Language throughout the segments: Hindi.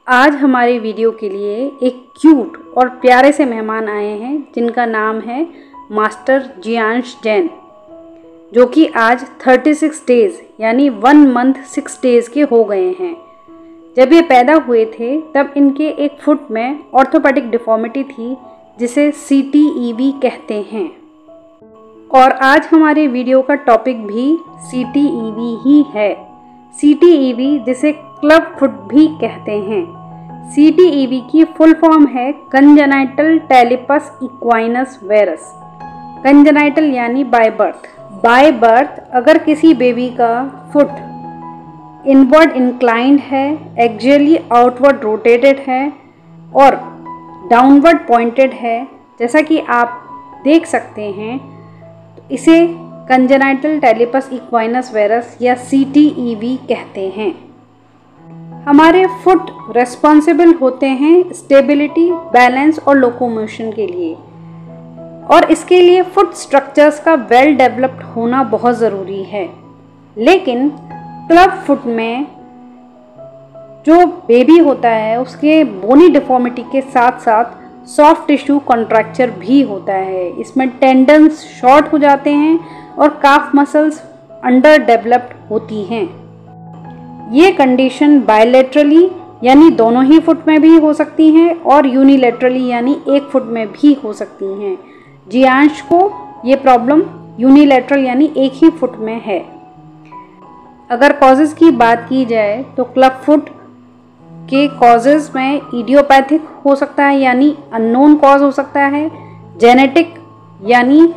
आज हमारे वीडियो के लिए एक क्यूट और प्यारे से मेहमान आए हैं जिनका नाम है मास्टर जियांश जैन, जो कि आज 36 डेज़ यानी 1 मंथ 6 डेज़ के हो गए हैं। जब ये पैदा हुए थे तब इनके एक फुट में ऑर्थोपेडिक डिफॉर्मिटी थी जिसे CTEV कहते हैं। और आज हमारे वीडियो का टॉपिक भी CTEV ही है। CTEV जिसे क्लब फुट भी कहते हैं। CTEV की फुल फॉर्म है कंजेनाइटल टेलिपस इक्वाइनस वेरस। कंजेनाइटल यानी बाय बर्थ। बाय बर्थ अगर किसी बेबी का फुट इनवर्ड इंक्लाइंड है, एक्सियली आउटवर्ड रोटेटेड है और डाउनवर्ड पॉइंटेड है, जैसा कि आप देख सकते हैं, तो इसे कंजेनाइटल टेलिपस इक्वाइनस वेरस या CTEV कहते हैं। हमारे फुट रेस्पॉन्सिबल होते हैं स्टेबिलिटी, बैलेंस और लोकोमोशन के लिए, और इसके लिए फुट स्ट्रक्चर्स का वेल डेवलप्ड होना बहुत ज़रूरी है। लेकिन क्लब फुट में जो बेबी होता है उसके बोनी डिफॉर्मिटी के साथ साथ सॉफ्ट टिश्यू कॉन्ट्रैक्चर भी होता है। इसमें टेंडन्स शॉर्ट हो जाते हैं और काफ मसल्स अंडर डेवलप्ड होती हैं। ये कंडीशन बायलैटरली यानी दोनों ही फुट में भी हो सकती हैं और यूनिलैटरली यानी एक फुट में भी हो सकती हैं। जियांश को ये प्रॉब्लम यूनिलैटरल यानी एक ही फुट में है। अगर कॉजेज़ की बात की जाए तो क्लब फुट के कॉजेज़ में इडियोपैथिक हो सकता है यानी अननोन कॉज हो सकता है, जेनेटिक यानी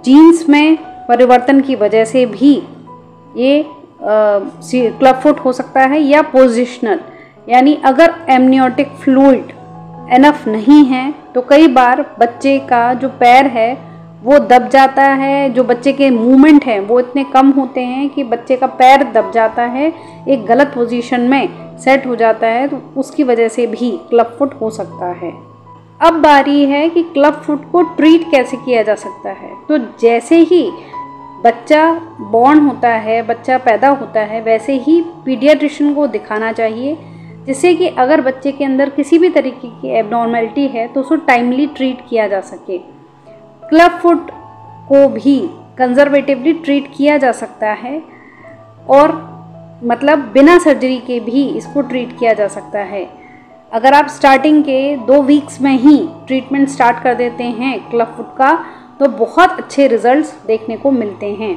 जीन्स में परिवर्तन की वजह से भी ये क्लब फुट हो सकता है, या पोजिशनल यानी अगर एमनियोटिक फ्लूइड एनफ नहीं है तो कई बार बच्चे का जो पैर है वो दब जाता है। जो बच्चे के मूवमेंट हैं वो इतने कम होते हैं कि बच्चे का पैर दब जाता है, एक गलत पोजीशन में सेट हो जाता है, तो उसकी वजह से भी क्लब फुट हो सकता है। अब बारी है कि क्लब फुट को ट्रीट कैसे किया जा सकता है। तो जैसे ही बच्चा बॉर्न होता है, बच्चा पैदा होता है, वैसे ही पीडियाट्रिशियन को दिखाना चाहिए, जिससे कि अगर बच्चे के अंदर किसी भी तरीके की एबनॉर्मलिटी है तो उसको टाइमली ट्रीट किया जा सके। क्लब फुट को भी कंजर्वेटिवली ट्रीट किया जा सकता है और मतलब बिना सर्जरी के भी इसको ट्रीट किया जा सकता है। अगर आप स्टार्टिंग के 2 वीक्स में ही ट्रीटमेंट स्टार्ट कर देते हैं क्लब फुट का तो बहुत अच्छे रिजल्ट्स देखने को मिलते हैं।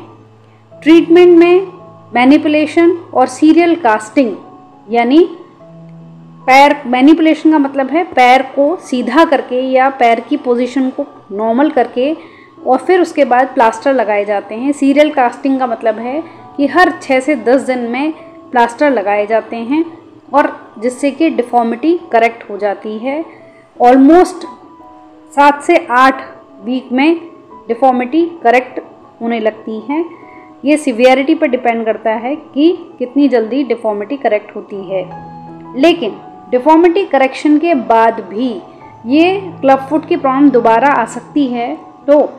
ट्रीटमेंट में मैनिपुलेशन और सीरियल कास्टिंग यानी पैर मैनिपुलेशन का मतलब है पैर को सीधा करके या पैर की पोजीशन को नॉर्मल करके और फिर उसके बाद प्लास्टर लगाए जाते हैं। सीरियल कास्टिंग का मतलब है कि हर 6 से 10 दिन में प्लास्टर लगाए जाते हैं और जिससे कि डिफॉर्मिटी करेक्ट हो जाती है। ऑलमोस्ट 7 से 8 वीक में डिफॉर्मिटी करेक्ट होने लगती है। ये सिवियरिटी पर डिपेंड करता है कि कितनी जल्दी डिफॉर्मिटी करेक्ट होती है। लेकिन डिफॉर्मिटी करेक्शन के बाद भी ये क्लब फुट की प्रॉब्लम दोबारा आ सकती है, तो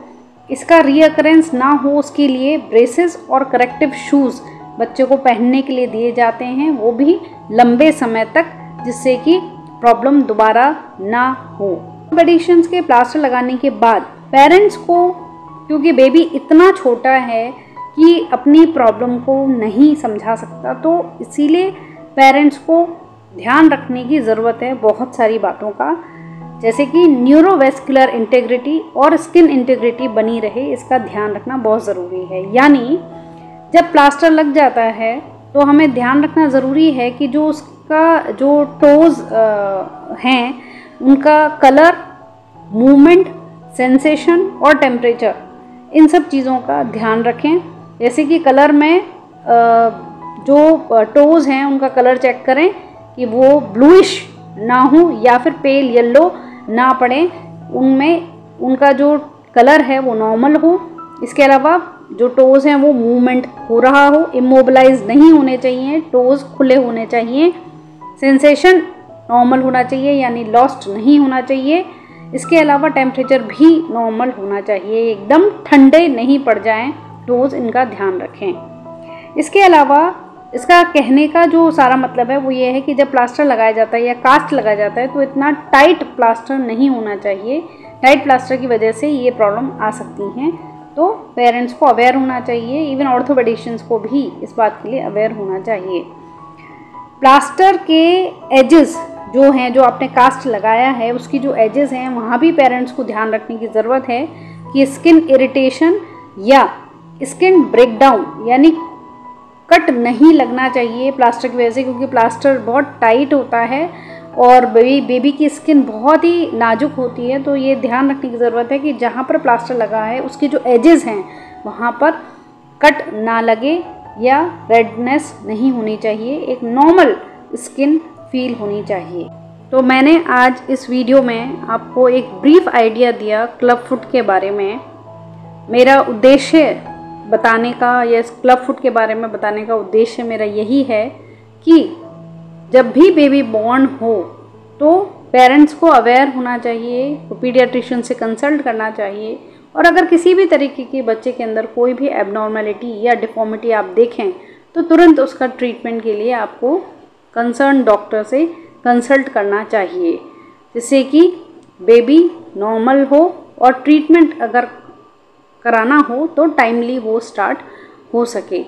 इसका रीअकरेंस ना हो उसके लिए ब्रेसेस और करेक्टिव शूज़ बच्चे को पहनने के लिए दिए जाते हैं, वो भी लंबे समय तक, जिससे कि प्रॉब्लम दोबारा ना हो। एडिशंस के प्लास्टर लगाने के बाद पेरेंट्स को, क्योंकि बेबी इतना छोटा है कि अपनी प्रॉब्लम को नहीं समझा सकता, तो इसीलिए पेरेंट्स को ध्यान रखने की ज़रूरत है बहुत सारी बातों का, जैसे कि न्यूरोवेस्कुलर इंटेग्रिटी और स्किन इंटेग्रिटी बनी रहे, इसका ध्यान रखना बहुत ज़रूरी है। यानी जब प्लास्टर लग जाता है तो हमें ध्यान रखना ज़रूरी है कि जो उसका जो टोज़ हैं उनका कलर, मूवमेंट, सेंसेशन और टेम्परेचर, इन सब चीज़ों का ध्यान रखें। जैसे कि कलर में जो टोज़ हैं उनका कलर चेक करें कि वो ब्लूइश ना हो या फिर पेल येलो ना पड़े, उनमें उनका जो कलर है वो नॉर्मल हो। इसके अलावा जो टोज़ हैं वो मूवमेंट हो रहा हो, इमोबिलाइज नहीं होने चाहिए, टोज़ खुले होने चाहिए, सेंसेशन नॉर्मल होना चाहिए यानी लॉस्ट नहीं होना चाहिए। इसके अलावा टेम्परेचर भी नॉर्मल होना चाहिए, एकदम ठंडे नहीं पड़ जाएं टोज़, इनका ध्यान रखें। इसके अलावा इसका कहने का जो सारा मतलब है वो ये है कि जब प्लास्टर लगाया जाता है या कास्ट लगाया जाता है तो इतना टाइट प्लास्टर नहीं होना चाहिए। टाइट प्लास्टर की वजह से ये प्रॉब्लम आ सकती हैं। तो पेरेंट्स को अवेयर होना चाहिए, इवन ऑर्थोपेडिशियंस को भी इस बात के लिए अवेयर होना चाहिए। प्लास्टर के एजेस जो हैं, जो आपने कास्ट लगाया है उसकी जो एजेस हैं, वहाँ भी पेरेंट्स को ध्यान रखने की ज़रूरत है कि स्किन इरिटेशन या स्किन ब्रेकडाउन यानी कट नहीं लगना चाहिए प्लास्टर की वजह से, क्योंकि प्लास्टर बहुत टाइट होता है और बेबी की स्किन बहुत ही नाजुक होती है। तो ये ध्यान रखने की ज़रूरत है कि जहाँ पर प्लास्टर लगा है उसके जो एजेस हैं वहाँ पर कट ना लगे या रेडनेस नहीं होनी चाहिए, एक नॉर्मल स्किन फील होनी चाहिए। तो मैंने आज इस वीडियो में आपको एक ब्रीफ आइडिया दिया क्लब फुट के बारे में। मेरा उद्देश्य बताने का या इस क्लब फुट के बारे में बताने का उद्देश्य मेरा यही है कि जब भी बेबी बॉर्न हो तो पेरेंट्स को अवेयर होना चाहिए, तो पीडियाट्रिशियन से कंसल्ट करना चाहिए। और अगर किसी भी तरीके के बच्चे के अंदर कोई भी एबनॉर्मेलिटी या डिफॉर्मिटी आप देखें तो तुरंत उसका ट्रीटमेंट के लिए आपको कंसर्न डॉक्टर से कंसल्ट करना चाहिए, जिससे कि बेबी नॉर्मल हो और ट्रीटमेंट अगर कराना हो तो टाइमली वो स्टार्ट हो सके।